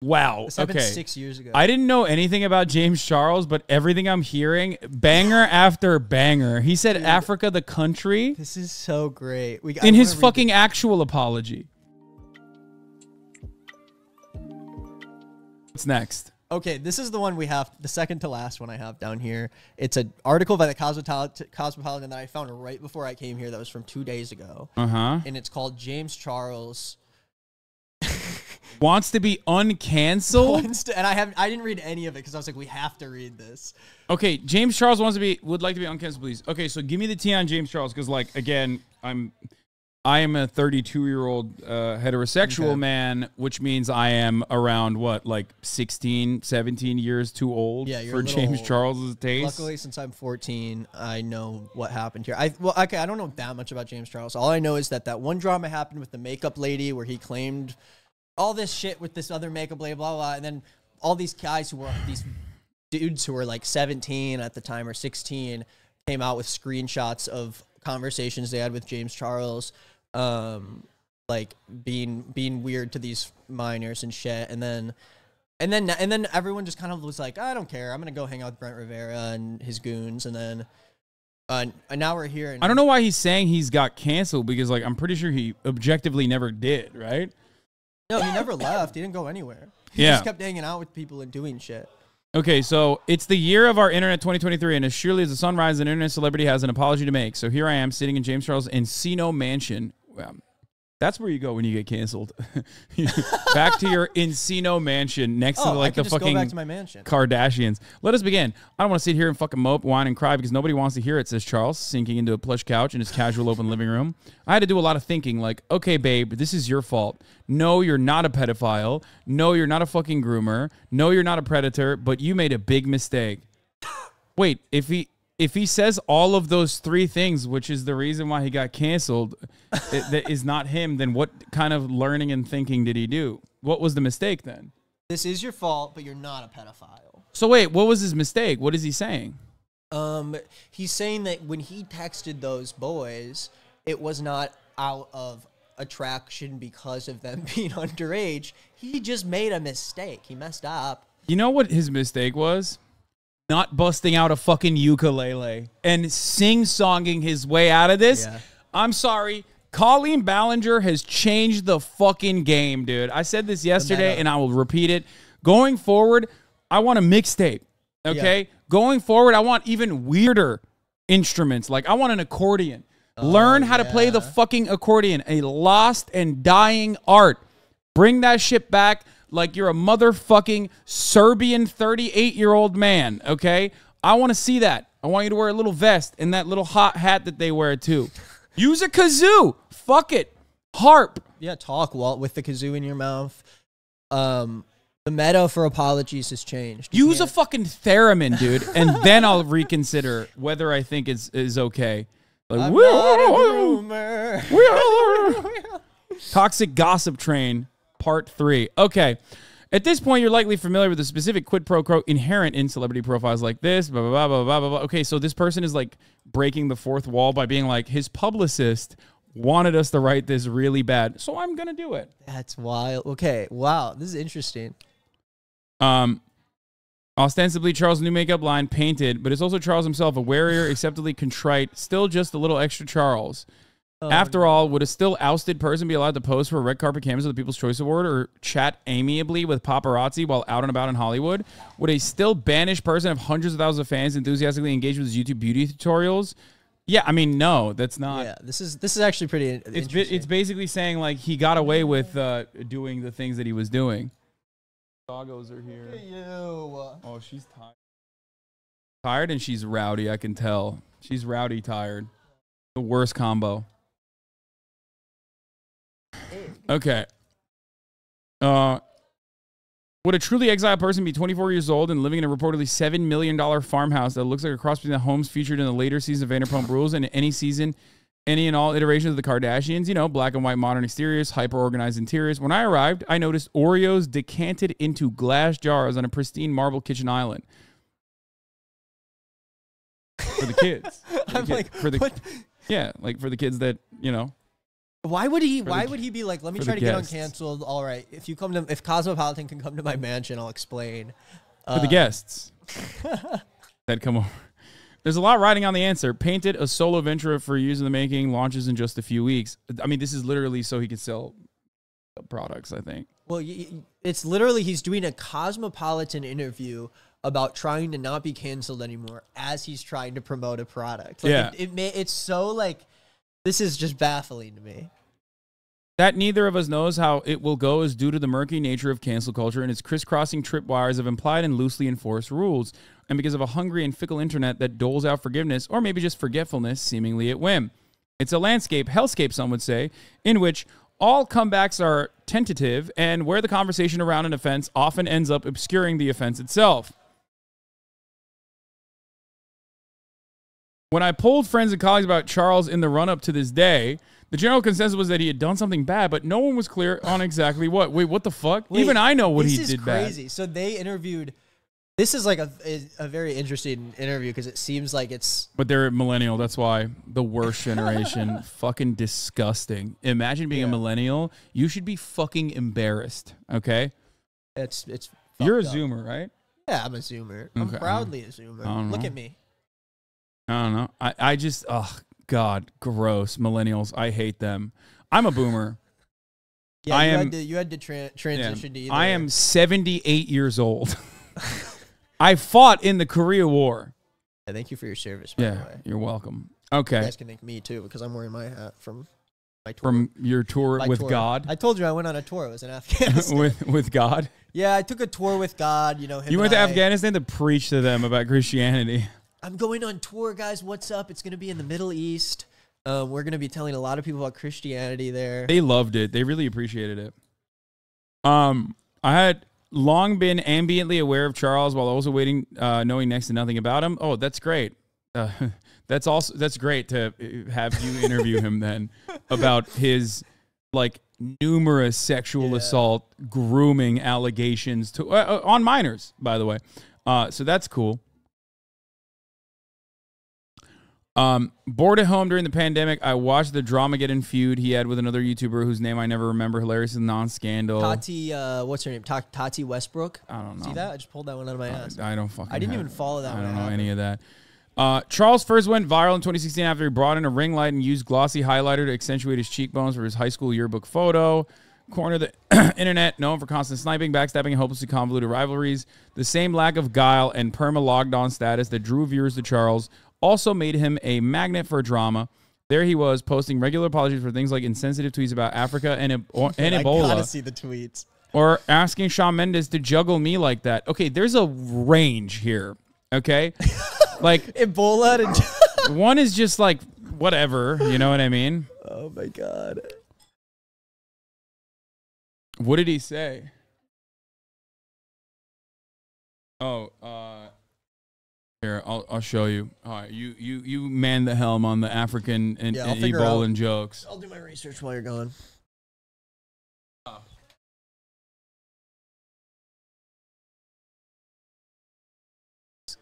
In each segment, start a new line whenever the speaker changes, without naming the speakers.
Wow.
This happened
Okay.
6 years ago.
I didn't know anything about James Charles, but everything I'm hearing, banger after banger. He said Africa, the country.
This is so great.
In his fucking actual apology. What's next?
Okay, this is the one we have, the second to last one I have down here. It's an article by the Cosmopolitan that I found right before I came here that was from 2 days ago.
Uh-huh.
And it's called James Charles
Wants to be uncanceled?
And I didn't read any of it because I was like, we have to read this.
Okay, James Charles would like to be uncanceled, please. Okay, so give me the tea on James Charles, because, like, again, I am a 32-year-old heterosexual man, which means I am around, what, like 16, 17 years too old for James Charles's taste?
Luckily, since I'm 14, I know what happened here. I don't know that much about James Charles. All I know is that one drama happened with the makeup lady where he claimed all this shit with this other makeup lady, blah, blah, and then all these guys these dudes who were like 17 at the time or 16 came out with screenshots of conversations they had with James Charles, like being weird to these minors and shit, and then everyone just kind of was like, I don't care, I'm gonna go hang out with Brent Rivera and his goons, and then and now we're here. And
I don't know why he's saying he's got canceled, because, like, I'm pretty sure he objectively never did, right?
No, he never left. He didn't go anywhere. He just kept hanging out with people and doing shit.
Okay, so it's the year of our internet 2023, and as surely as the sun rises, an internet celebrity has an apology to make. So here I am sitting in James Charles' Encino mansion. That's where you go when you get canceled. Back to your Encino mansion next to like the fucking
go back to my mansion.
Kardashians. Let us begin. I don't want to sit here and fucking mope, whine, and cry because nobody wants to hear it, says Charles, sinking into a plush couch in his casual open living room. I had to do a lot of thinking like, okay, babe, this is your fault. No, you're not a pedophile. No, you're not a fucking groomer. No, you're not a predator, but you made a big mistake. Wait, if he says all of those three things, which is the reason why he got canceled, that is not him, then what kind of learning and thinking did he do? What was the mistake then?
This is your fault, but you're not a pedophile.
So wait, what was his mistake? What is he saying?
He's saying that when he texted those boys, it was not out of attraction because of them being underage. He just made a mistake. He messed up.
You know what his mistake was? Not busting out a fucking ukulele and sing-songing his way out of this. Yeah. I'm sorry. Colleen Ballinger has changed the fucking game, dude. I said this yesterday, and I will repeat it. Going forward, I want a mixtape, okay? Yeah. Going forward, I want even weirder instruments. Like, I want an accordion. Learn how to play the fucking accordion, a lost and dying art. Bring that shit back. Like you're a motherfucking Serbian 38-year-old man, okay? I want to see that. I want you to wear a little vest and that little hot hat that they wear, too. Use a kazoo. Fuck it. Harp.
Yeah, talk, Walt, with the kazoo in your mouth. The meta for apologies has changed.
Use a fucking theremin, dude, and then I'll reconsider whether I think is okay. Like,
I'm not a groomer.
Toxic Gossip Train. Part 3. Okay. At this point, you're likely familiar with the specific quid pro quo inherent in celebrity profiles like this. Blah, blah, blah, blah, blah, blah, blah. Okay, so this person is like breaking the fourth wall by being like, his publicist wanted us to write this really bad, so I'm going to do it.
That's wild. Okay, wow. This is interesting.
Ostensibly, Charles' new makeup line painted, but it's also Charles himself, a warier, acceptably contrite, still just a little extra Charles. After all, would a still ousted person be allowed to pose for a red carpet canvas of the People's Choice Award or chat amiably with paparazzi while out and about in Hollywood? Would a still banished person have hundreds of thousands of fans enthusiastically engage with his YouTube beauty tutorials? Yeah, I mean, no, that's not. Yeah,
this is actually pretty interesting.
It's basically saying, like, he got away with doing the things that he was doing. Doggos are here.
Ew.
Oh, she's tired. Tired and she's rowdy, I can tell. She's rowdy tired. The worst combo. Okay. Would a truly exiled person be 24 years old and living in a reportedly $7 million farmhouse that looks like a cross between the homes featured in the later season of Vanderpump Rules and any season, any and all iterations of the Kardashians? You know, black and white modern exteriors, hyper-organized interiors. When I arrived, I noticed Oreos decanted into glass jars on a pristine marble kitchen island. For the kids.
I'm like,
yeah, like for the kids that, you know,
Why would he be like, let me try to get
guests.
uncanceled? All right, if Cosmopolitan can come to my mansion, I'll explain.
For the guests that come over. There's a lot riding on the answer. Painted a solo venture for years in the making, launches in just a few weeks. I mean, this is literally so he could sell products, I think.
Well, it's literally he's doing a Cosmopolitan interview about trying to not be canceled anymore as he's trying to promote a product. Like,
yeah.
It's so like, this is just baffling to me.
That neither of us knows how it will go is due to the murky nature of cancel culture and its crisscrossing tripwires of implied and loosely enforced rules, and because of a hungry and fickle internet that doles out forgiveness or maybe just forgetfulness seemingly at whim. It's a landscape, hellscape some would say, in which all comebacks are tentative and where the conversation around an offense often ends up obscuring the offense itself. When I polled friends and colleagues about Charles in the run-up to this day, the general consensus was that he had done something bad, but no one was clear on exactly what. Wait, what the fuck? Even I know what he did bad.
This is crazy. So they interviewed... This is like a very interesting interview because it seems like it's...
But they're millennial. That's why. The worst generation. Fucking disgusting. Imagine being a millennial. You should be fucking embarrassed, okay?
It's
You're a
up.
Zoomer, right?
Yeah, I'm a Zoomer. I'm proudly a Zoomer. Look at me.
I don't know. I just... Oh, God. Gross. Millennials. I hate them. I'm a boomer.
Yeah, you had to transition to either.
I am 78 years old. I fought in the Korea War.
Yeah, thank you for your service, by the way.
You're welcome. Okay.
You guys can thank me, too, because I'm wearing my hat from my tour.
From your tour with God?
I told you I went on a tour. It was in Afghanistan.
with God?
Yeah, I took a tour with God. You know,
you went to Afghanistan to preach to them about Christianity.
I'm going on tour, guys. What's up? It's going to be in the Middle East. We're going to be telling a lot of people about Christianity there.
They loved it. They really appreciated it. I had long been ambiently aware of Charles while also knowing next to nothing about him. Oh, that's great. That's great to have you interview him then about his like numerous sexual assault, grooming allegations to on minors, by the way. So that's cool. Bored at home during the pandemic, I watched the Dramageddon feud he had with another YouTuber whose name I never remember. Hilarious and non-scandal.
Tati, what's her name? Tati Westbrook.
I don't know.
See that? I just pulled that one out of my ass.
I don't fucking.
I didn't even follow that.
I don't know any of that. Charles first went viral in 2016 after he brought in a ring light and used glossy highlighter to accentuate his cheekbones for his high school yearbook photo. Corner of the internet, known for constant sniping, backstabbing, and hopelessly convoluted rivalries. The same lack of guile and perma-logged-on status that drew viewers to Charles also made him a magnet for drama. There he was, posting regular apologies for things like insensitive tweets about Africa and Ebola. I
gotta see the tweets.
Or asking Shawn Mendes to juggle me like that. Okay, there's a range here, okay? Like
Ebola and
one is just like, whatever, you know what I mean?
Oh, my God.
What did he say? Oh, here, I'll show you. All right, you man the helm on the African and Ebola jokes.
I'll do my research while you're gone.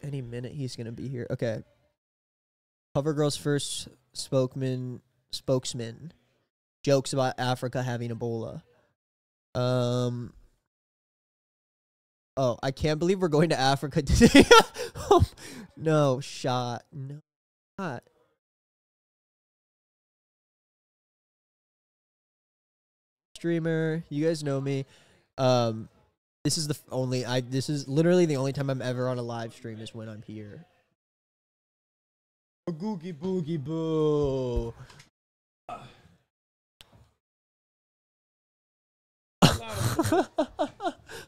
Any minute he's gonna be here. Okay. CoverGirl's first spokesman jokes about Africa having Ebola. Oh, I can't believe we're going to Africa today. No shot. No shot. Streamer, you guys know me. This is this is literally the only time I'm ever on a live stream is when I'm here. A googie boogie boo.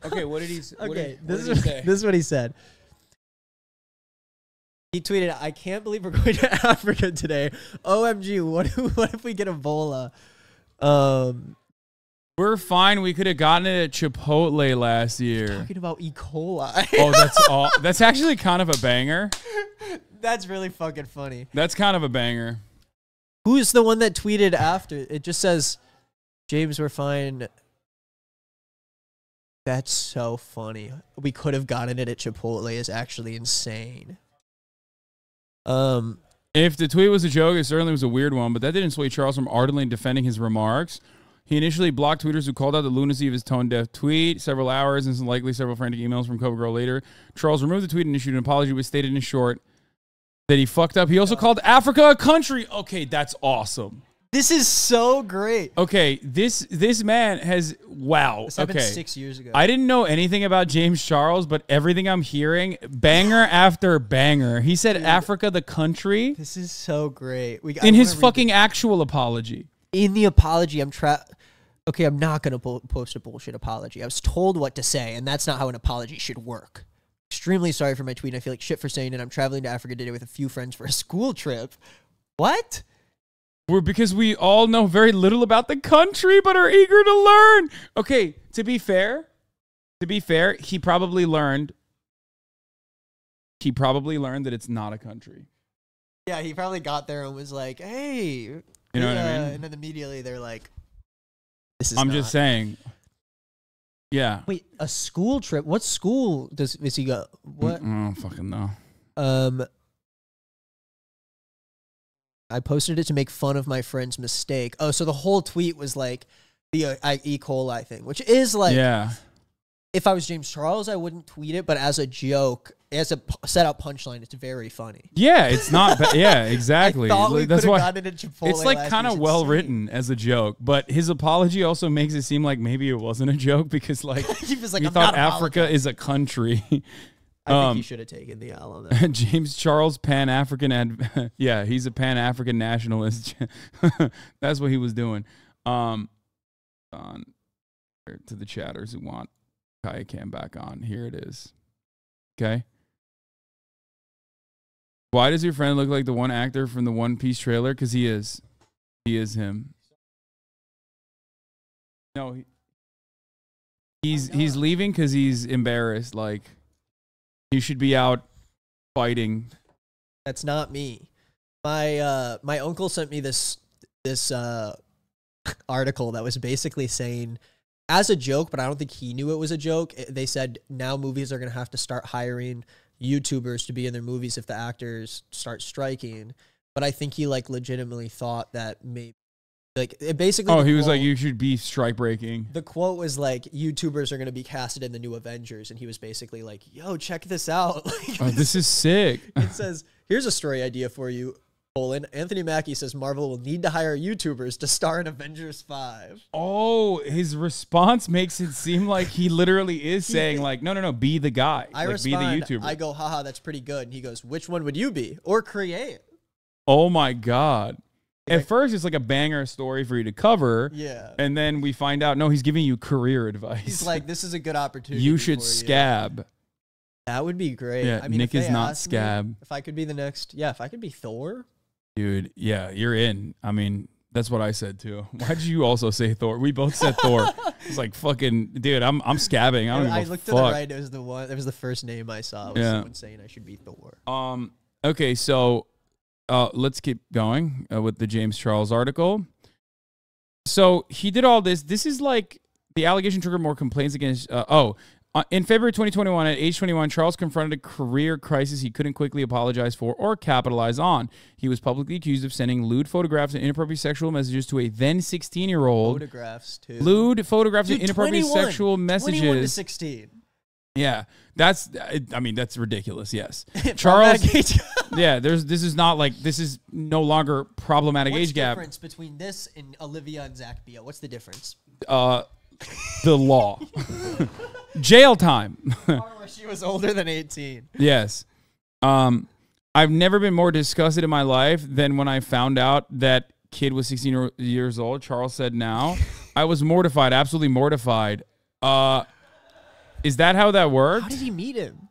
Okay, what did he say?
This is what he said. He tweeted, "I can't believe we're going to Africa today. OMG, what if we get Ebola?"
We're fine. We could have gotten it at Chipotle last year.
Talking about E. coli.
Oh, that's actually kind of a banger.
That's really fucking funny.
That's kind of a banger.
Who's the one that tweeted after? It just says, "James, we're fine." That's so funny. We could have gotten it at Chipotle is actually insane.
In If the tweet was a joke, it certainly was a weird one, but that didn't sway Charles from ardently defending his remarks. He initially blocked tweeters who called out the lunacy of his tone-deaf tweet. Several hours and likely several frantic emails from CoverGirl later, Charles removed the tweet and issued an apology, which stated in short that he fucked up. He also called Africa a country. Okay, that's awesome.
This is so great.
Okay, this man has This
happened 6 years ago.
I didn't know anything about James Charles, but everything I'm hearing, banger after banger. He said Africa the country.
This is so great.
In his fucking actual apology.
In the apology, okay, I'm not going to post a bullshit apology. I was told what to say, and that's not how an apology should work. Extremely sorry for my tweet. I feel like shit for saying it. I'm traveling to Africa today with a few friends for a school trip. What?
Because we all know very little about the country, but are eager to learn. Okay, to be fair, he probably learned that it's not a country.
Yeah, he probably got there and was like, hey.
You know what I mean?
And then immediately they're like, this is
I'm just saying. Yeah.
Wait, a school trip? What school does he go? What?
I don't fucking know.
I posted it to make fun of my friend's mistake. Oh, so the whole tweet was like the E. coli thing, which is like,
yeah.
If I was James Charles, I wouldn't tweet it, but as a joke, as a set up punchline, it's very funny.
Yeah, it's not. Yeah, exactly.
I thought we
That's why
gotten it at Chipotle.
It's like kind of well written as a joke, but his apology also makes it seem like maybe it wasn't a joke because like
he was like,
we thought Africa is a country.
I think he should have taken the L on that.
James Charles, Pan-African, yeah, he's a Pan-African nationalist. That's what he was doing. On to the chatters who want Kaya Cam back on. Here it is. Okay. Why does your friend look like the one actor from the One Piece trailer? Because he is. He is him. No, he's leaving because he's embarrassed. Like, he should be out fighting.
That's not me. My uncle sent me this article that was basically saying, as a joke, but I don't think he knew it was a joke. They said now movies are going to have to start hiring YouTubers to be in their movies if the actors start striking. But I think he like legitimately thought that maybe like it basically.
Oh, he was like, you should be strike breaking.
The quote was like, YouTubers are going to be casted in the new Avengers. And he was basically like, yo, check this out. Like,
this is sick.
It says, here's a story idea for you. Anthony Mackie says Marvel will need to hire YouTubers to star in Avengers 5.
Oh, his response makes it seem like he literally is saying like, no, be the guy.
I
like,
respond,
be the YouTuber.
I go, haha, that's pretty good. And he goes, which one would you be? Or create.
Oh my God. At first, it's like a banger story for you to cover.
Yeah.
And then we find out, no, he's giving you career advice.
He's like, this is a good opportunity.
You should scab.
That would be great.
Yeah,
I mean,
Nick is not scab.
If I could be the next, if I could be Thor.
Dude, yeah, you're in. I mean, that's what I said too. Why did you also say Thor? We both said Thor. It's like fucking, dude. I'm scabbing. I looked to the right.
It was the one. It was the first name I saw. It was someone saying I should be Thor.
Okay, so let's keep going with the James Charles article. So he did all this. This is like the allegation triggered more complaints against. In February 2021, at age 21, Charles confronted a career crisis he couldn't quickly apologize for or capitalize on. He was publicly accused of sending lewd photographs and inappropriate sexual messages to a then 16-year-old.
Photographs, too.
Lewd photographs and inappropriate sexual messages.
21 to 16.
Yeah, that's ridiculous. Yes. Charles. Yeah, this is not like, this is no longer problematic age gap.
What's the difference between this and Olivia and Zach Beale? What's the difference?
The law. Jail time.
Where she was older than 18.
Yes. I've never been more disgusted in my life than when I found out that kid was 16 years old. Charles said now. I was mortified, absolutely mortified. Is that how that worked?
How did he meet him?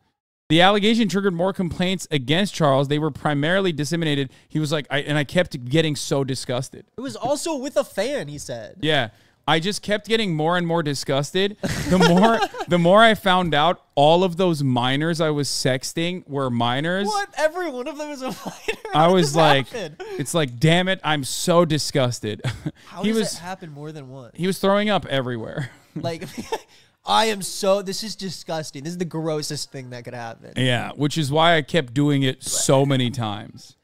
The allegation triggered more complaints against Charles. They were primarily disseminated. He was like, I kept getting so disgusted.
It was also with a fan, he said.
Yeah. I just kept getting more and more disgusted. The more I found out all of those minors I was sexting were minors.
What? Every one of them is a minor?
I was like, it's like, damn it, I'm so disgusted.
How does that happen more than once?
He was throwing up everywhere.
Like, this is disgusting. This is the grossest thing that could happen.
Yeah, which is why I kept doing it so many times.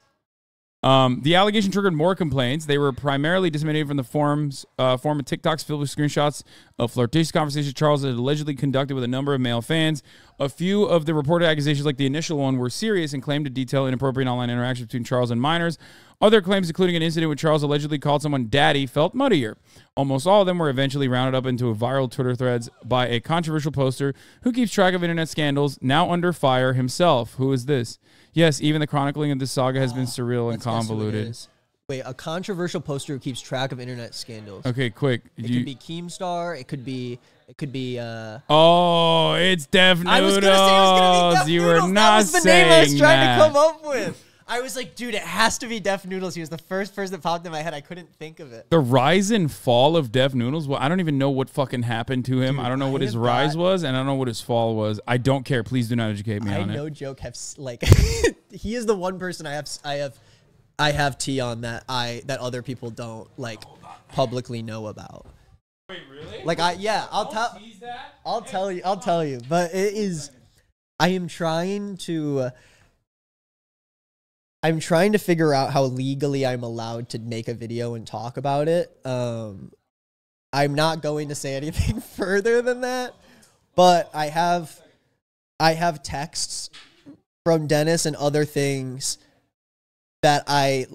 The allegation triggered more complaints. They were primarily disseminated from the form of TikToks filled with screenshots of flirtatious conversations Charles had allegedly conducted with a number of male fans. A few of the reported accusations, like the initial one, were serious and claimed to detail inappropriate online interactions between Charles and minors. Other claims, including an incident where Charles allegedly called someone daddy, felt muddier. Almost all of them were eventually rounded up into viral Twitter threads by a controversial poster who keeps track of internet scandals, now under fire himself. Who is this? Yes, even the chronicling of this saga has been surreal and convoluted.
Wait, a controversial poster who keeps track of internet scandals.
Okay, quick.
It could be Keemstar. It could be.
Oh, it's Def Noodles.
I was gonna say it was gonna be Def
you
Noodles.
were not
that was the
saying
name I was trying
that.
to come up with. I was like, dude, it has to be Def Noodles. He was the first person that popped in my head. I couldn't think of it.
The rise and fall of Def Noodles. Well, I don't even know what fucking happened to him. Dude, I don't know what his rise was, and I don't know what his fall was. I don't care. Please do not educate me on it.
I no joke have like he is the one person I have tea on that other people don't like publicly know about.
Wait, really?
Like I'll tell you. But it is. I'm trying to figure out how legally I'm allowed to make a video and talk about it. I'm not going to say anything further than that, but I have texts from Dennis and other things that I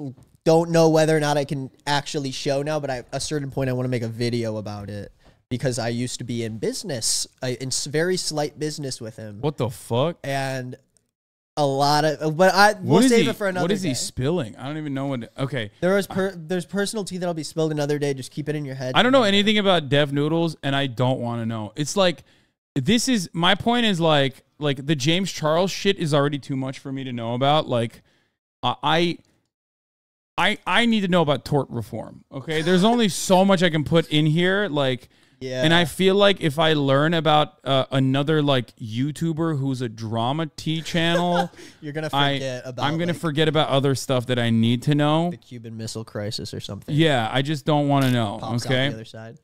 don't know whether or not I can actually show now, but at a certain point I want to make a video about it because I used to be in business, in very slight business with him.
What the fuck?
And a lot of, but we'll save it for another day.
What is he spilling? I don't even know what. Okay.
There's personal tea that'll be spilled another day. Just keep it in your head.
I don't know anything about Def Noodles, and I don't want to know. It's like, my point is like the James Charles shit is already too much for me to know about. Like, I need to know about tort reform. Okay. There's only so much I can put in here. Like, yeah. And I feel like if I learn about another like YouTuber who's a drama tea channel,
you're gonna forget about.
I'm gonna forget about other stuff that I need to know.
The Cuban Missile Crisis or something.
Yeah, I just don't want to know.
Pops
okay.
Out the other side.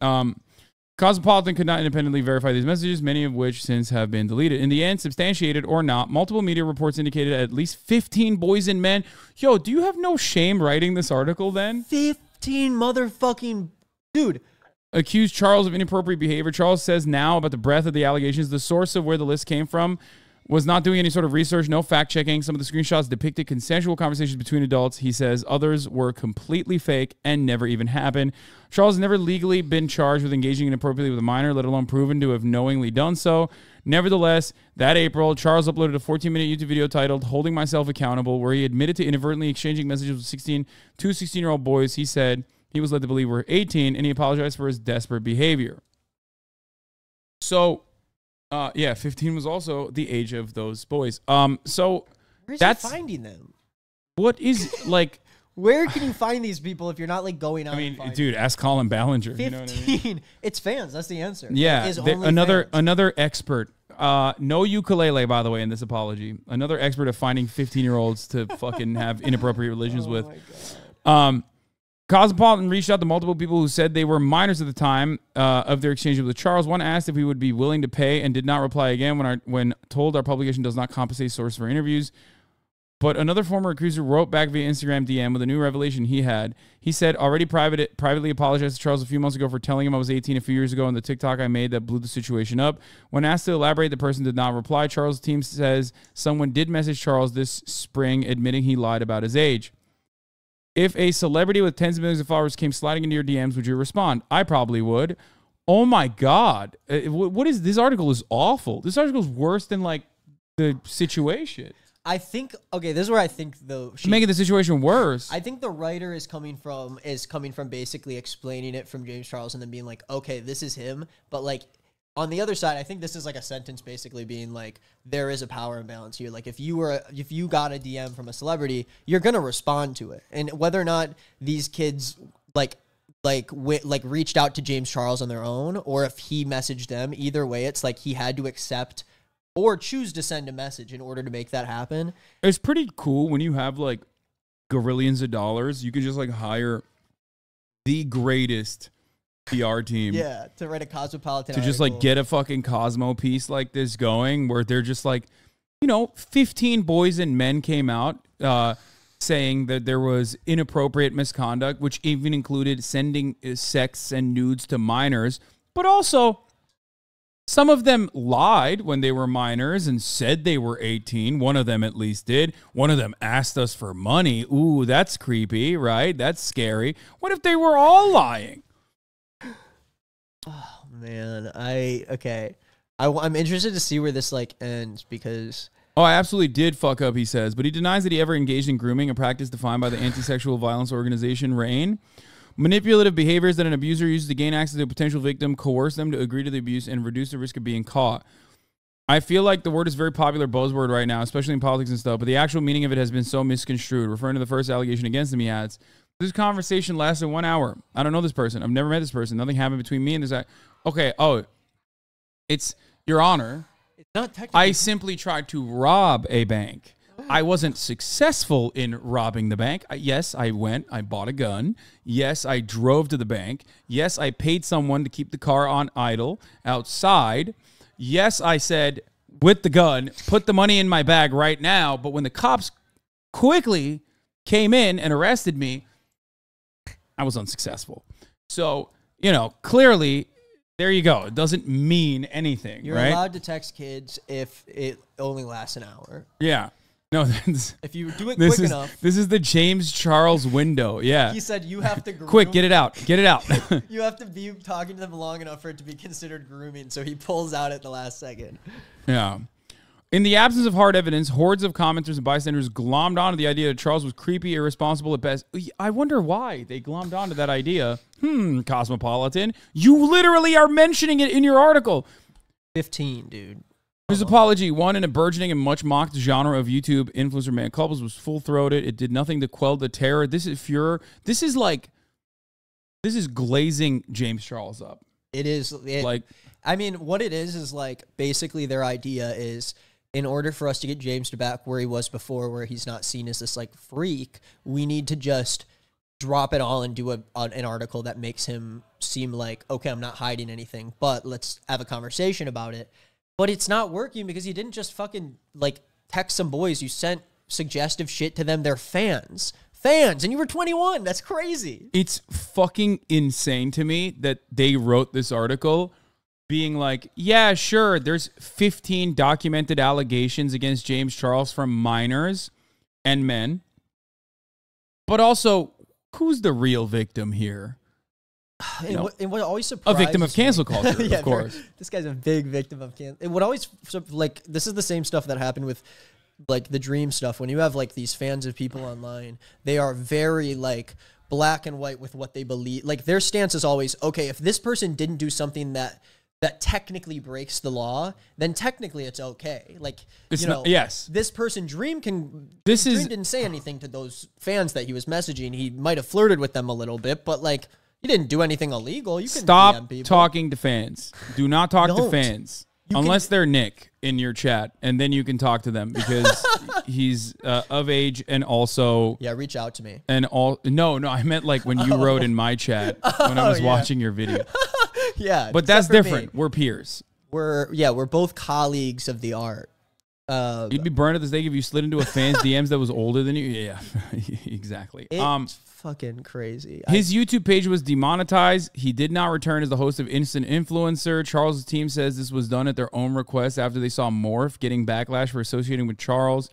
Cosmopolitan could not independently verify these messages, many of which since have been deleted. In the end, substantiated or not, multiple media reports indicated at least 15 boys and men. Yo, do you have no shame writing this article then?
15 motherfucking dude.
Accused Charles of inappropriate behavior. Charles says now about the breadth of the allegations. The source of where the list came from was not doing any sort of research, no fact-checking. Some of the screenshots depicted consensual conversations between adults. He says others were completely fake and never even happened. Charles has never legally been charged with engaging inappropriately with a minor, let alone proven to have knowingly done so. Nevertheless, that April, Charles uploaded a 14-minute YouTube video titled Holding Myself Accountable, where he admitted to inadvertently exchanging messages with two 16-year-old boys he said he was led to believe were 18, and he apologized for his desperate behavior. So, 15 was also the age of those boys. So
where's he finding them?
What is like?
Where can you find these people if you're not like going out?
I mean, dude, ask Colin Ballinger.
15.
You know what I mean?
It's fans. That's the answer.
Yeah, another expert. No ukulele, by the way, in this apology. Another expert of finding 15-year-olds to fucking have inappropriate relations with.
My God.
Cosmopolitan reached out to multiple people who said they were minors at the time of their exchange with Charles. One asked if he would be willing to pay and did not reply again when told our publication does not compensate source for interviews. But another former accuser wrote back via Instagram DM with a new revelation he had. He said, already privately apologized to Charles a few months ago for telling him I was 18 a few years ago on the TikTok I made that blew the situation up. When asked to elaborate, the person did not reply. Charles' team says someone did message Charles this spring admitting he lied about his age. If a celebrity with tens of millions of followers came sliding into your DMs, would you respond? I probably would. Oh my God. What is this article is awful. This article is worse than like the situation.
I think, okay, this is where I think though.
Making the situation worse.
I think the writer is coming from basically explaining it from James Charles and then being like, okay, this is him. But like on the other side, I think this is like a sentence basically being like, there is a power imbalance here. Like if you got a DM from a celebrity, you're going to respond to it. And whether or not these kids like reached out to James Charles on their own, or if he messaged them, either way, it's like he had to accept or choose to send a message in order to make that happen.
It's pretty cool when you have like gorillions of dollars. You can just like hire the greatest PR team.
Yeah, to write a Cosmopolitan
to just
article.
like get a fucking Cosmo piece like this going where they're just like, 15 boys and men came out. saying that there was inappropriate misconduct, which even included sending sex and nudes to minors, but also some of them lied when they were minors and said they were 18. One of them at least did. One of them asked us for money. Ooh, that's creepy, right? That's scary. What if they were all lying?
Oh, man. I'm interested to see where this like ends because...
Oh, I absolutely did fuck up, he says, but he denies that he ever engaged in grooming, a practice defined by the anti-sexual violence organization RAIN. Manipulative behaviors that an abuser uses to gain access to a potential victim, coerce them to agree to the abuse, and reduce the risk of being caught. I feel like the word is a very popular buzzword right now, especially in politics and stuff, but the actual meaning of it has been so misconstrued. Referring to the first allegation against him, he adds, this conversation lasted 1 hour. I don't know this person. I've never met this person. Nothing happened between me and this guy. Okay, it's Your Honor.
It's not technically.
I simply tried to rob a bank. I wasn't successful in robbing the bank. Yes, I went. I bought a gun. Yes, I drove to the bank. Yes, I paid someone to keep the car on idle outside. Yes, I said with the gun, put the money in my bag right now. But when the cops quickly came in and arrested me, I was unsuccessful. So, clearly... There you go. It doesn't mean anything,
You're
right?
allowed to text kids if it only lasts an hour.
Yeah. No,
if you do it quick enough.
This is the James Charles window. Yeah.
He said you have to groom.
Quick, get it out. Get it out.
You have to be talking to them long enough for it to be considered grooming, so he pulls out at the last second.
Yeah. In the absence of hard evidence, hordes of commenters and bystanders glommed onto the idea that Charles was creepy, irresponsible at best. I wonder why they glommed onto that idea. Cosmopolitan. You literally are mentioning it in your article.
15, dude.
His apology, one in a burgeoning and much mocked genre of YouTube influencer man couples, was full-throated. It did nothing to quell the terror. This is furor. This is glazing James Charles up.
It is. What it is like basically their idea is, in order for us to get James to back where he was before, where he's not seen as this like freak, we need to just drop it all and do an article that makes him seem like, okay, I'm not hiding anything, but let's have a conversation about it. But it's not working because you didn't just fucking like text some boys. You sent suggestive shit to them. They're fans, and you were 21. That's crazy.
It's fucking insane to me that they wrote this article being like, yeah, sure, there's 15 documented allegations against James Charles from minors and men. But also, who's the real victim here?
And what always surprises
a victim of cancel culture,
yeah,
of course.
This guy's a big victim of cancel. And what always, like, this is the same stuff that happened with, like, the Dream stuff. When you have, like, these fans of people online, they are very, like, black and white with what they believe. Like, their stance is always, okay, if this person didn't do something that technically breaks the law, then technically it's okay. Like,
yes,
this person Dream didn't say anything to those fans that he was messaging. He might have flirted with them a little bit, but like, he didn't do anything illegal. You can
stop
DM people.
talking to fans. Do not talk to fans unless they're Nick in your chat, and then you can talk to them because he's of age and also
reach out to me.
And no, I meant like when you wrote in my chat when I was watching your video.
Yeah,
but that's different. We're peers.
We're both colleagues of the art.
You'd be burned at the stake if you slid into a fan's DMs that was older than you. Yeah, exactly.
It's fucking crazy.
His YouTube page was demonetized. He did not return as the host of Instant Influencer. Charles' team says this was done at their own request after they saw Morph getting backlash for associating with Charles.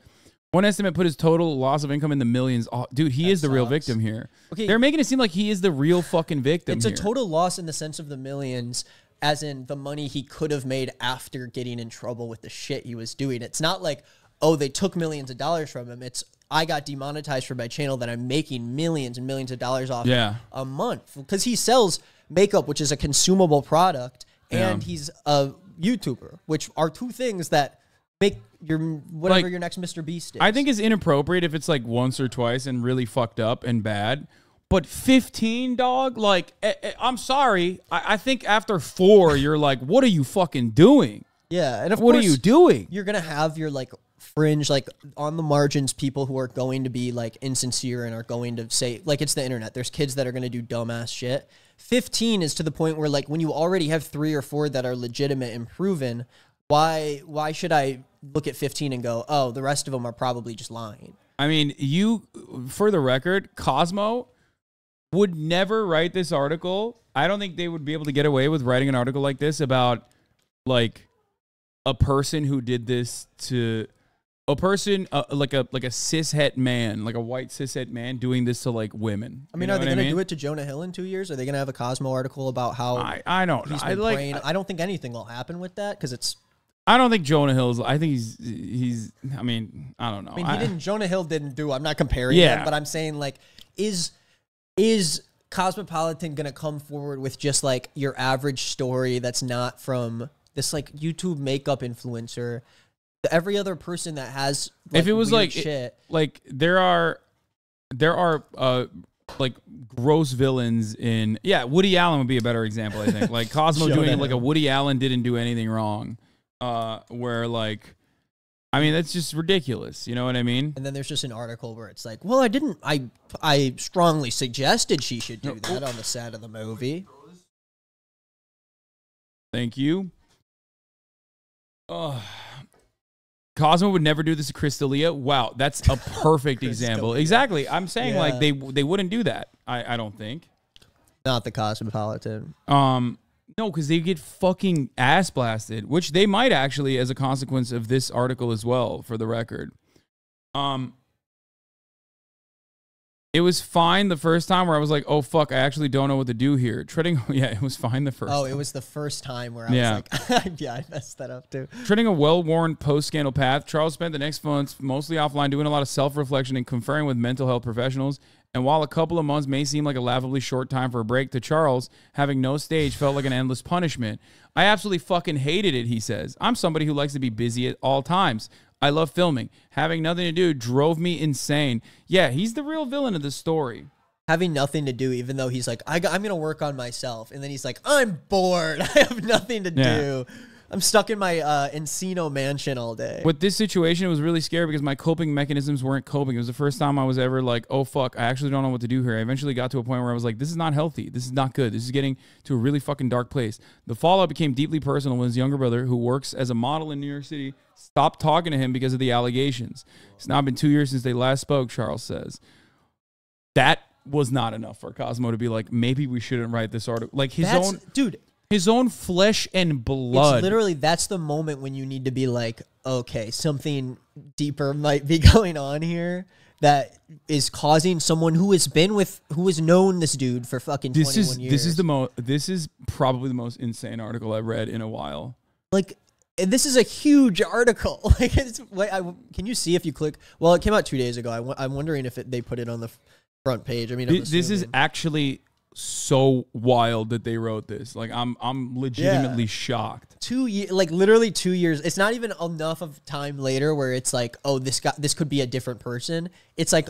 One estimate put his total loss of income in the millions. Oh, dude, he is the real victim here. Okay, they're making it seem like he is the real fucking victim.
It's a total loss in the sense of the millions, as in the money he could have made after getting in trouble with the shit he was doing. It's not like, oh, they took millions of dollars from him. It's, I got demonetized for my channel that I'm making millions and millions of dollars off a month. Because he sells makeup, which is a consumable product, and he's a YouTuber, which are two things that make your your next Mr. Beast is.
I think it's inappropriate if it's like once or twice and really fucked up and bad. But 15, dog, like, I'm sorry. I think after 4, you're like, what are you fucking doing?
Yeah, and of
what
course,
are you doing?
You're going to have your, like, fringe, like, on the margins, people who are going to be, like, insincere and are going to say, like, it's the internet. There's kids that are going to do dumbass shit. 15 is to the point where, like, when you already have 3 or 4 that are legitimate and proven, why should I look at 15 and go, oh, the rest of them are probably just lying?
I mean, for the record, Cosmo would never write this article. I don't think they would be able to get away with writing an article like this about like a person who did this to a person like a cishet man, like a white cishet man doing this to like women.
I mean, are they going to do it to Jonah Hill in 2 years? Are they going to have a Cosmo article about how
I don't know.
I don't think anything will happen with that because it's.
I don't think Jonah Hill's. I think he's. I mean, I don't know.
I mean, Jonah Hill didn't do. I'm not comparing him, but I'm saying like, is Cosmopolitan going to come forward with just like your average story that's not from this like YouTube makeup influencer? Every other person that has like,
if it was like
shit,
like there are like gross villains in Woody Allen would be a better example. I think like Cosmo doing like a Woody Allen didn't do anything wrong, where like I mean that's just ridiculous. You know what I mean?
And then there's just an article where it's like, well, I strongly suggested she should do that on the set of the movie.
Thank you. Cosmo would never do this to Crystalia. Wow, that's a perfect example. Exactly. I'm saying like they wouldn't do that. I don't think.
Not the Cosmopolitan.
No, because they get fucking ass blasted, which they might actually as a consequence of this article as well, for the record. It was fine the first time where I was like, oh, fuck, I actually don't know what to do here. It was fine the first time.
Oh, it was the first time where I was like, yeah, I messed that up too.
Treading a well-worn post-scandal path, Charles spent the next months mostly offline doing a lot of self-reflection and conferring with mental health professionals. And while a couple of months may seem like a laughably short time for a break, to Charles, having no stage felt like an endless punishment. I absolutely fucking hated it, he says. I'm somebody who likes to be busy at all times. I love filming. Having nothing to do drove me insane. Yeah, he's the real villain of the story.
Having nothing to do, even though he's like, I'm going to work on myself. And then he's like, I'm bored. I have nothing to do. I'm stuck in my Encino mansion all day.
With this situation, it was really scary because my coping mechanisms weren't coping. It was the first time I was ever like, oh, fuck, I actually don't know what to do here. I eventually got to a point where I was like, this is not healthy. This is not good. This is getting to a really fucking dark place. The fallout became deeply personal when his younger brother, who works as a model in New York City, stopped talking to him because of the allegations. It's now been 2 years since they last spoke, Charles says. That was not enough for Cosmo to be like, maybe we shouldn't write this article. Like his own flesh and blood.
It's literally, that's the moment when you need to be like, okay, something deeper might be going on here that is causing someone who has known this dude for fucking 21 years.
This is probably the most insane article I've read in a while.
Like, and this is a huge article. Like, can you see if you click? Well, it came out 2 days ago. I'm wondering if they put it on the front page. I mean,
this is actually so wild that they wrote this. Like, I'm legitimately shocked.
2 years, like literally 2 years. It's not even enough of time later where it's like, oh, this could be a different person. It's like,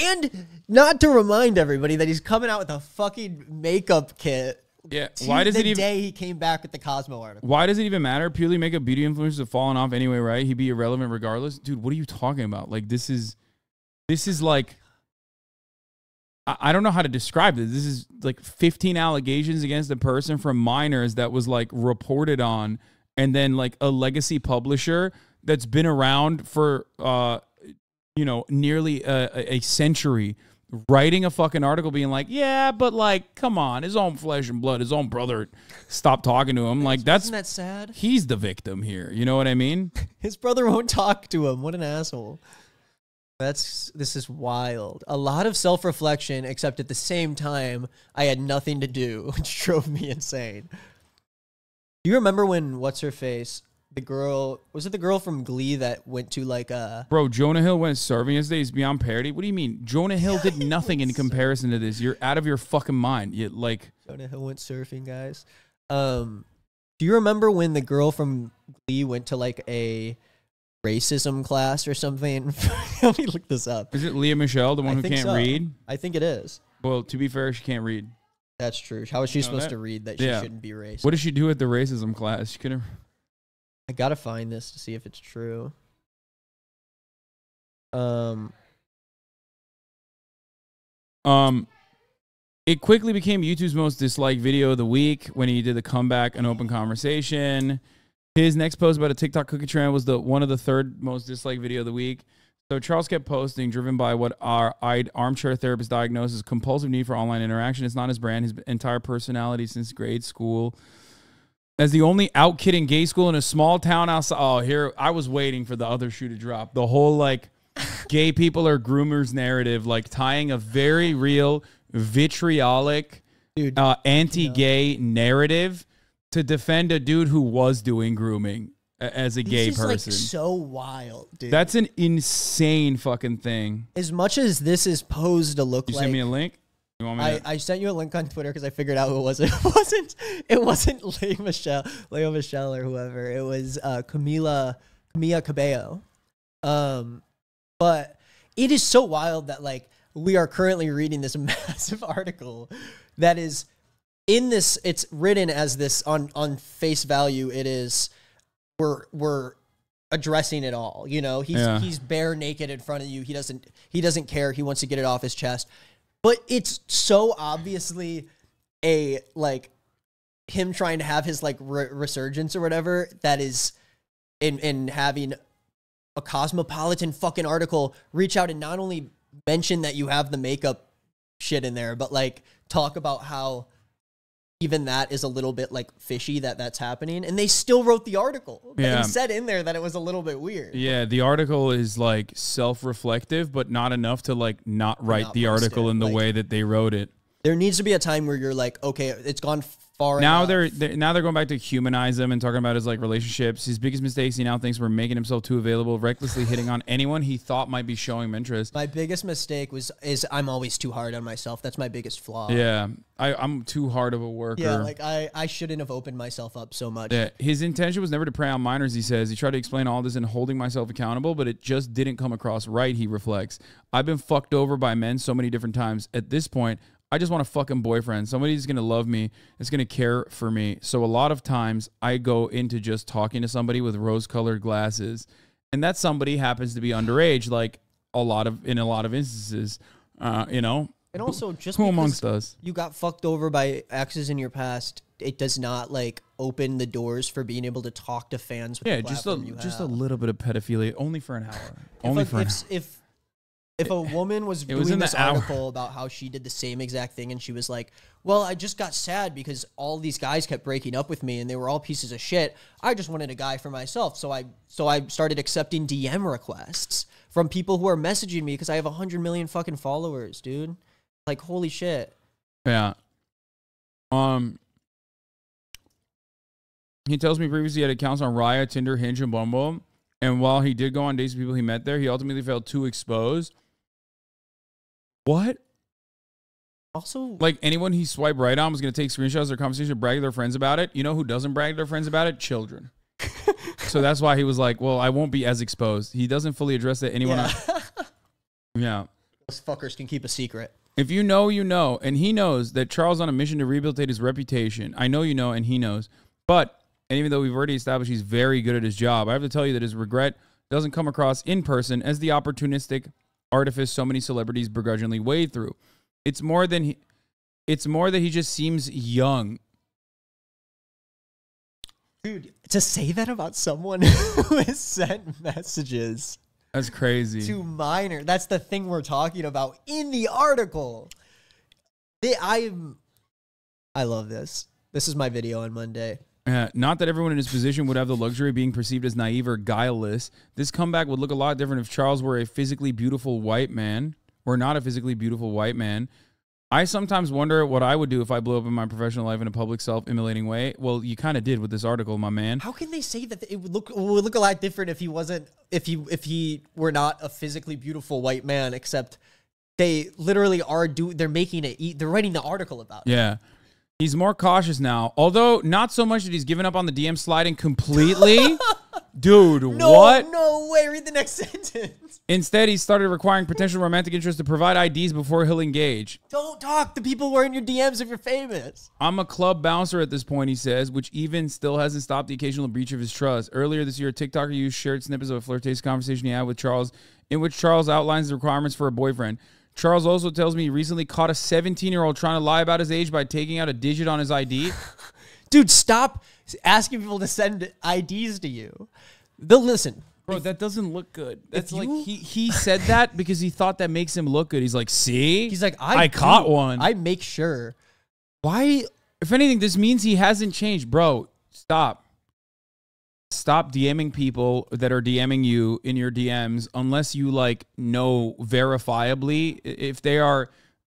and not to remind everybody that he's coming out with a fucking makeup kit.
Yeah, why does it even?
The day he came back with the Cosmo article.
Why does it even matter? Purely makeup beauty influencers have fallen off anyway, right? He'd be irrelevant regardless. Dude, what are you talking about? Like, this is like, I don't know how to describe this. This is like 15 allegations against a person from minors that was like reported on, and then like a legacy publisher that's been around for nearly a century, writing a fucking article being like, yeah, but like, come on, his own flesh and blood, his own brother stopped talking to him. Like, isn't
that sad?
He's the victim here. You know what I mean?
His brother won't talk to him. What an asshole. This is wild. A lot of self-reflection, except at the same time, I had nothing to do, which drove me insane. Do you remember when, what's her face? Was it the girl from Glee that went to like a...
Bro, Jonah Hill went surfing yesterday. He's beyond parody. What do you mean? Jonah Hill did nothing in comparison to this. You're out of your fucking mind.
Jonah Hill went surfing, guys. Do you remember when the girl from Glee went to like a racism class or something? Let me look this up.
Is it Leah Michelle, the one who can't read?
I think it is.
Well, to be fair, she can't read.
That's true. How is she supposed to read that she shouldn't be racist?
What did she do at the racism class? She couldn't...
I gotta find this to see if it's true.
It quickly became YouTube's most disliked video of the week when he did the comeback and open conversation. His next post about a TikTok cookie trend was one of the third most disliked video of the week. So Charles kept posting, driven by what our armchair therapist diagnosed as compulsive need for online interaction. It's not his brand. His entire personality since grade school. As the only out-kid in gay school in a small town outside. Oh, here, I was waiting for the other shoe to drop. The whole, like, gay people are groomers narrative, like, tying a very real, vitriolic, anti-gay narrative to defend a dude who was doing grooming as a gay person.
This is, like, so wild, dude.
That's an insane fucking thing.
As much as this is posed to look like...
You send me a link? You want me
I sent you a link on Twitter because I figured out who it was. It wasn't Leo Michelle or whoever. It was Camila Cabello. But it is so wild that, like, we are currently reading this massive article that is in this. It's written as this on face value. It is we're addressing it all. You know, he's bare naked in front of you. He doesn't care. He wants to get it off his chest. But it's so obviously a, like, him trying to have his, like, resurgence or whatever that is in having a cosmopolitan fucking article reach out and not only mention that you have the makeup shit in there, but, like, talk about how even that is a little bit, like, fishy that's happening. And they still wrote the article. Yeah. And said in there that it was a little bit weird.
Yeah, the article is, like, self-reflective, but not enough to, like, not write the article in the way that they wrote it.
There needs to be a time where you're like, okay, it's gone far
now
enough.
Now they're going back to humanize him and talking about his, like, relationships. His biggest mistakes, he now thinks were making himself too available, recklessly hitting on anyone he thought might be showing him interest.
My biggest mistake is I'm always too hard on myself. That's my biggest flaw.
Yeah, I'm too hard of a worker.
Yeah, like I shouldn't have opened myself up so much.
Yeah, his intention was never to prey on minors, he says. He tried to explain all this in holding myself accountable, but it just didn't come across right, he reflects. I've been fucked over by men so many different times. At this point, I just want a fucking boyfriend. Somebody who's going to love me, that's going to care for me. So a lot of times I go into just talking to somebody with rose-colored glasses, and that somebody happens to be underage, like in a lot of instances, you know.
And also, just
who amongst us?
You got fucked over by exes in your past, it does not, like, open the doors for being able to talk to fans with the platform you have.
Just a little bit of pedophilia, only for an hour.
If a woman was doing this article about how she did the same exact thing and she was like, well, I just got sad because all these guys kept breaking up with me and they were all pieces of shit. I just wanted a guy for myself. So I started accepting DM requests from people who are messaging me because I have 100 million fucking followers, dude. Like, holy shit.
Yeah. He tells me previously he had accounts on Raya, Tinder, Hinge, and Bumble. And while he did go on dates with people he met there, he ultimately felt too exposed. What?
Also,
like, anyone he swiped right on was going to take screenshots of their conversation, brag to their friends about it. You know who doesn't brag to their friends about it? Children. So that's why he was like, well, I won't be as exposed. He doesn't fully address that anyone else. Yeah.
Those fuckers can keep a secret.
If you know, you know. And he knows that Charles is on a mission to rehabilitate his reputation. I know you know, and he knows. But, and even though we've already established he's very good at his job, I have to tell you that his regret doesn't come across in person as the opportunistic artifice so many celebrities begrudgingly wade through. It's more that he just seems young.
Dude, to say that about someone who has sent messages.
That's crazy.
To minor. That's the thing we're talking about in the article. I love this. This is my video on Monday.
Not that everyone in his position would have the luxury of being perceived as naive or guileless. This comeback would look a lot different if Charles were a physically beautiful white man, or not a physically beautiful white man. I sometimes wonder what I would do if I blew up in my professional life in a public self-immolating way. Well, you kind of did with this article, my man.
How can they say that it would look a lot different if he were not a physically beautiful white man? Except they literally are they're making it. They're writing the article about it.
Yeah. He's more cautious now, although not so much that he's given up on the DM sliding completely. Dude, what?
No way. Read the next sentence.
Instead, he started requiring potential romantic interest to provide IDs before he'll engage.
Don't talk to people who are in your DMs if you're famous.
I'm a club bouncer at this point, he says, which even still hasn't stopped the occasional breach of his trust. Earlier this year, a TikToker used shared snippets of a flirtatious conversation he had with Charles, in which Charles outlines the requirements for a boyfriend. Charles also tells me he recently caught a 17-year-old trying to lie about his age by taking out a digit on his ID.
Dude, stop asking people to send IDs to you. They'll listen.
Bro, that doesn't look good. That's like he said that because he thought that makes him look good. He's like, see?
He's like,
I caught one.
I make sure.
Why? If anything, this means he hasn't changed. Bro, stop. Stop DMing people that are DMing you in your DMs unless you like know verifiably if they are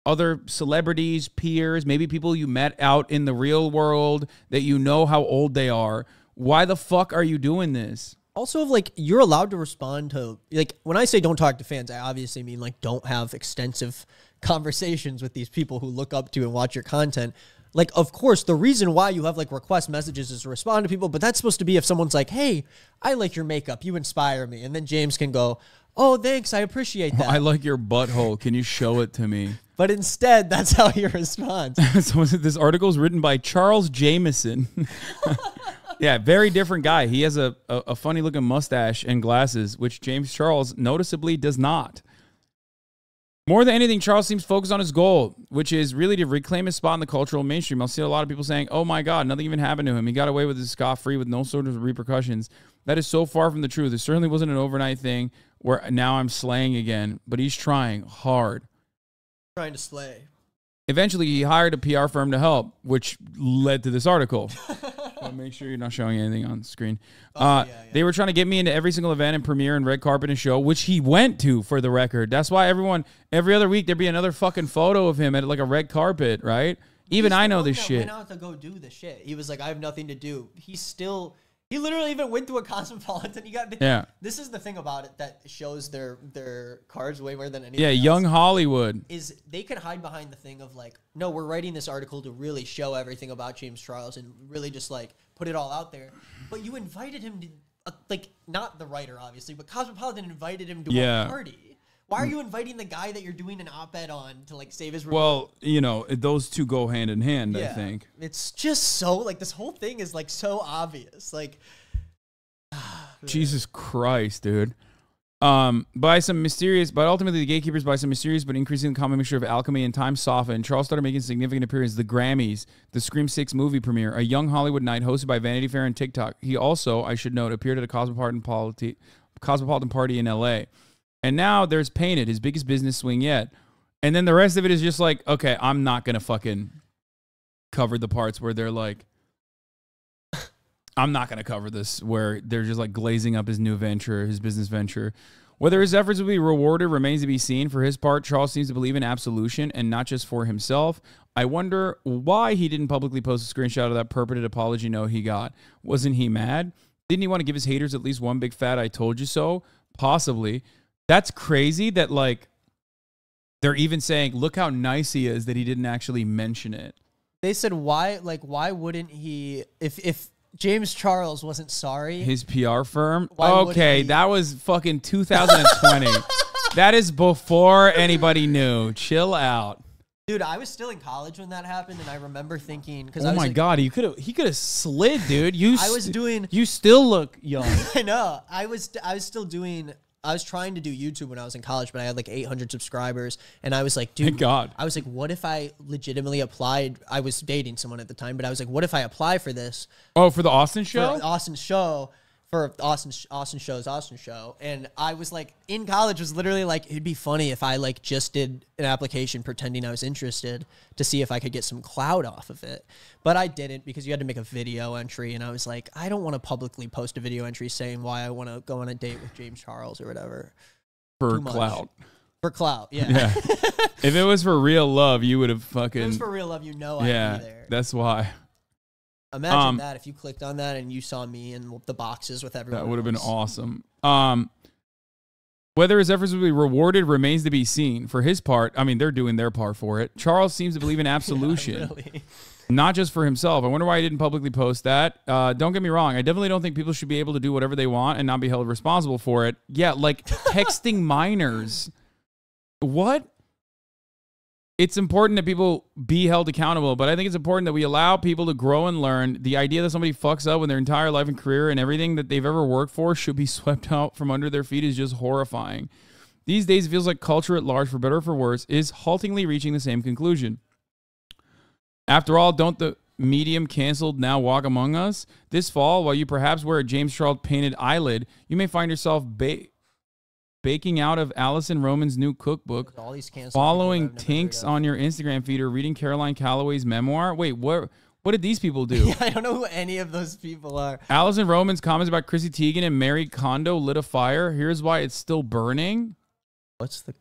other celebrities, peers, maybe people you met out in the real world that you know how old they are. Why the fuck are you doing this?
Also, like, you're allowed to respond to, like, when I say don't talk to fans, I obviously mean, like, don't have extensive conversations with these people who look up to and watch your content. Like, of course, the reason why you have, like, request messages is to respond to people, but that's supposed to be if someone's like, hey, I like your makeup, you inspire me. And then James can go, oh, thanks, I appreciate that.
I like your butthole. Can you show it to me?
But instead, that's how you respond.
So this article is written by Charles Jameson. Yeah, very different guy. He has a funny looking mustache and glasses, which James Charles noticeably does not. More than anything, Charles seems focused on his goal, which is really to reclaim his spot in the cultural mainstream. I'll see a lot of people saying, oh my God, nothing even happened to him. He got away with his scot-free with no sort of repercussions. That is so far from the truth. It certainly wasn't an overnight thing where now I'm slaying again, but he's trying hard.
Trying to slay.
Eventually, he hired a PR firm to help, which led to this article. Well, make sure you're not showing anything on screen. They were trying to get me into every single event and premiere and red carpet and show, which he went to, for the record. That's why every other week, there'd be another fucking photo of him at like a red carpet, right? Even I know this shit.
He went out to go do the shit. He was like, I have nothing to do. He literally even went to a Cosmopolitan. This is the thing about it that shows their cards way more than anything else.
Young Hollywood.
Is they could hide behind the thing of like, no, we're writing this article to really show everything about James Charles and really just like put it all out there. But you invited him to, like, not the writer, obviously, but Cosmopolitan invited him to a party. Why are you inviting the guy that you're doing an op-ed on to, like, save his report?
Well, you know, those two go hand in hand, I think.
It's just so, like, this whole thing is, like, so obvious. Like,
Jesus Christ, dude. But ultimately the gatekeepers, by some mysterious but increasingly common mixture of alchemy and time, softened. Charles started making significant appearances, the Grammys, the Scream 6 movie premiere, a young Hollywood night hosted by Vanity Fair and TikTok. He also, I should note, appeared at a Cosmopolitan party in LA. And now there's Painted, his biggest business swing yet. And then the rest of it is just like, okay, I'm not going to fucking cover the parts where they're like, I'm not going to cover this, where they're just like glazing up his new venture, his business venture. Whether his efforts will be rewarded remains to be seen. For his part, Charles seems to believe in absolution and not just for himself. I wonder why he didn't publicly post a screenshot of that purported apology note he got. Wasn't he mad? Didn't he want to give his haters at least one big fat I told you so? Possibly. That's crazy that, like, they're even saying, look how nice he is that he didn't actually mention it.
They said, why wouldn't he, if James Charles wasn't sorry?
His PR firm? Okay, that was fucking 2020. That is before anybody knew. Chill out.
Dude, I was still in college when that happened, and I remember thinking, because
oh my God, he could have slid, dude. You still look young.
I know. I was trying to do YouTube when I was in college, but I had like 800 subscribers, and I was like, dude,
thank God.
I was like, what if I legitimately applied? I was dating someone at the time, but I was like, what if I apply for this?
Oh, for the Austin show?
For Austin show. For Austin show. And I was like, in college, was literally like, it'd be funny if I like just did an application pretending I was interested to see if I could get some clout off of it. But I didn't, because you had to make a video entry. And I was like, I don't want to publicly post a video entry saying why I want to go on a date with James Charles or whatever.
For clout.
For clout, yeah.
If it was for real love, you would have fucking...
If it was for real love, you know I'd be there.
That's why.
Imagine that if you clicked on that and you saw me in the boxes with everyone.
That would have been awesome. Whether his efforts will be rewarded remains to be seen. For his part, I mean, they're doing their part for it. Charles seems to believe in absolution,
really.
Not just for himself. I wonder why he didn't publicly post that. Don't get me wrong. I definitely don't think people should be able to do whatever they want and not be held responsible for it. Yeah, like texting minors. What? It's important that people be held accountable, but I think it's important that we allow people to grow and learn. The idea that somebody fucks up with their entire life and career and everything that they've ever worked for should be swept out from under their feet is just horrifying. These days, it feels like culture at large, for better or for worse, is haltingly reaching the same conclusion. After all, don't the medium canceled now walk among us? This fall, while you perhaps wear a James Charles painted eyelid, you may find yourself baking out of Allison Roman's new cookbook,
All these
following Tinks on your Instagram feed, or reading Caroline Calloway's memoir. Wait, what did these people do?
Yeah, I don't know who any of those people are.
Allison Roman's comments about Chrissy Teigen and Mary Kondo lit a fire. Here's why it's still burning.
What's the...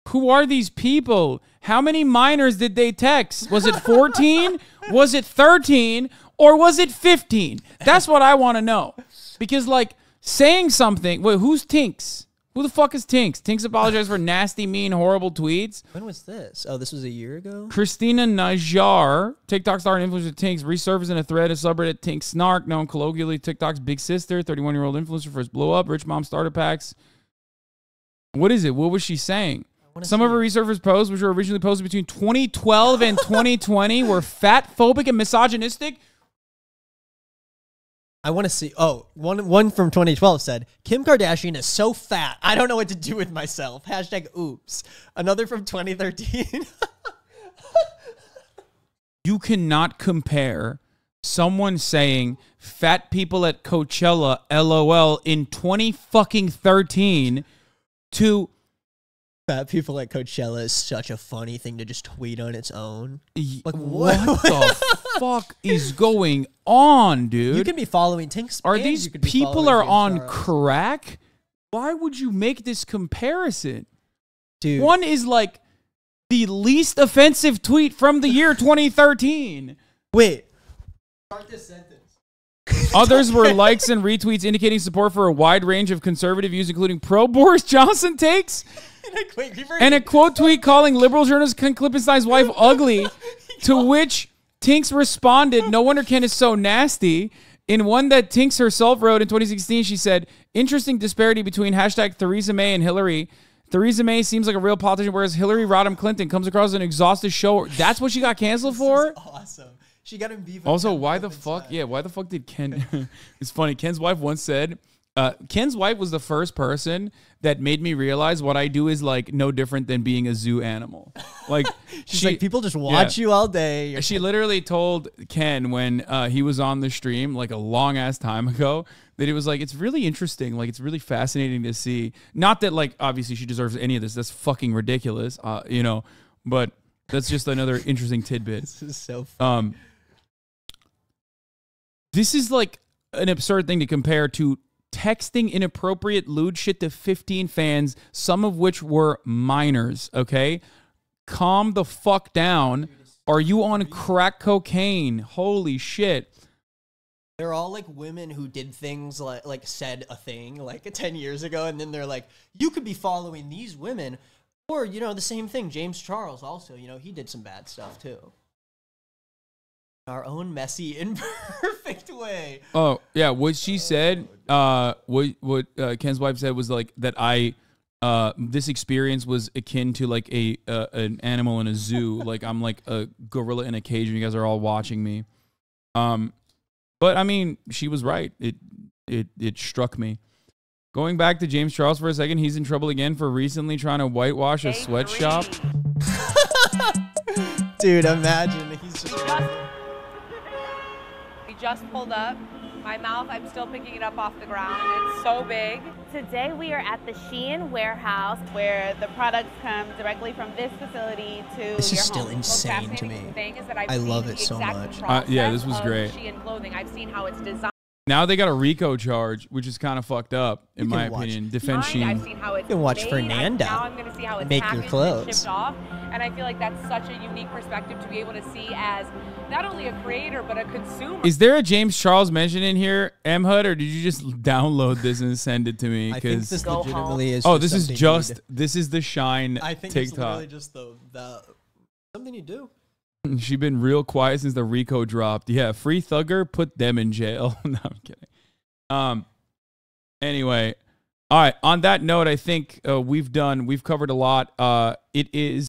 Who are these people? How many minors did they text? Was it 14? Was it 13? Or was it 15? That's what I want to know. Because, like, saying something... Wait, who's Tinks? Who the fuck is Tinks? Tinks apologized for nasty, mean, horrible tweets.
When was this? Oh, this was a year ago?
Christina Najjar, TikTok star and influencer Tinks, resurfaced in a thread of subreddit Tinks Snark, known colloquially TikTok's big sister, 31-year-old influencer, first blow up, rich mom starter packs. What is it? What was she saying? Some of her resurfaced posts, which were originally posted between 2012 and 2020, were fat-phobic and misogynistic.
I want to see. Oh, one from 2012 said, Kim Kardashian is so fat, I don't know what to do with myself. # oops. Another from 2013.
You cannot compare someone saying fat people at Coachella, LOL, in 2013 to...
Fat people at Coachella is such a funny thing to just tweet on its own. Like,
what the fuck is going on, dude?
You can be following Tinks.
Are these people are on crack? Why would you make this comparison?
Dude.
One is like the least offensive tweet from the year 2013.
Wait. Start this sentence.
Others were likes and retweets indicating support for a wide range of conservative views, including pro-Boris Johnson takes. And a quote tweet calling liberal journalist Ken Klippenstein's wife ugly, to which Tinks responded, "No wonder Ken is so nasty." In one that Tinks herself wrote in 2016, she said, "Interesting disparity between # Theresa May and Hillary. Theresa May seems like a real politician, whereas Hillary Rodham Clinton comes across as an exhausted show." That's what she got canceled for?
Awesome. She got in beef.
Also, why the fuck? Yeah, why the fuck did Ken... It's funny. Ken's wife once said... Ken's wife was the first person that made me realize what I do is like no different than being a zoo animal. Like
she's like, people just watch you all day.
She literally told Ken when he was on the stream like a long ass time ago that it was like, it's really interesting. Like, it's really fascinating to see. Not that like, obviously she deserves any of this. That's fucking ridiculous. You know, but that's just another interesting tidbit.
This is so funny.
This is like an absurd thing to compare to texting inappropriate lewd shit to 15 fans, some of which were minors, okay? Calm the fuck down. Are you on crack cocaine? Holy shit.
They're all like women who did things like said a thing like 10 years ago, and then they're like, you could be following these women. Or, you know, the same thing, James Charles also, you know, he did some bad stuff too. Our own messy, imperfect way.
Oh, yeah. What she said, what Ken's wife said was like that this experience was akin to like an animal in a zoo. Like I'm like a gorilla in a cage and you guys are all watching me. But I mean, she was right. It struck me. Going back to James Charles for a second, he's in trouble again for recently trying to whitewash a sweatshop.
Dude, imagine he's just...
Just pulled up. My mouth, I'm still picking it up off the ground. It's so big.
Today we are at the Shein warehouse
where the products come directly from this facility to
This is
your
still
home.
insane to me.
Thing is that
I love it so much.
Yeah, this was great.
Shein clothing. I've seen how it's designed.
Now they got a RICO charge, which is kind of fucked up, in my opinion. Defend Shein.
I've seen how it's
You can watch Fernanda
now I'm going to see how it's
make your clothes.
And shipped off. And I feel like that's such a unique perspective to be able to see as not only a creator, but a consumer.
Is there a James Charles mention in here, M-HUD, or did you just download this and send it to me?
I think this legitimately is.
Oh, this is the Shine TikTok.
I think it's literally just the something you do.
She's been real quiet since the RICO dropped. Yeah, free Thugger, put them in jail. No, I'm kidding. Anyway, all right. On that note, I think we've covered a lot. It is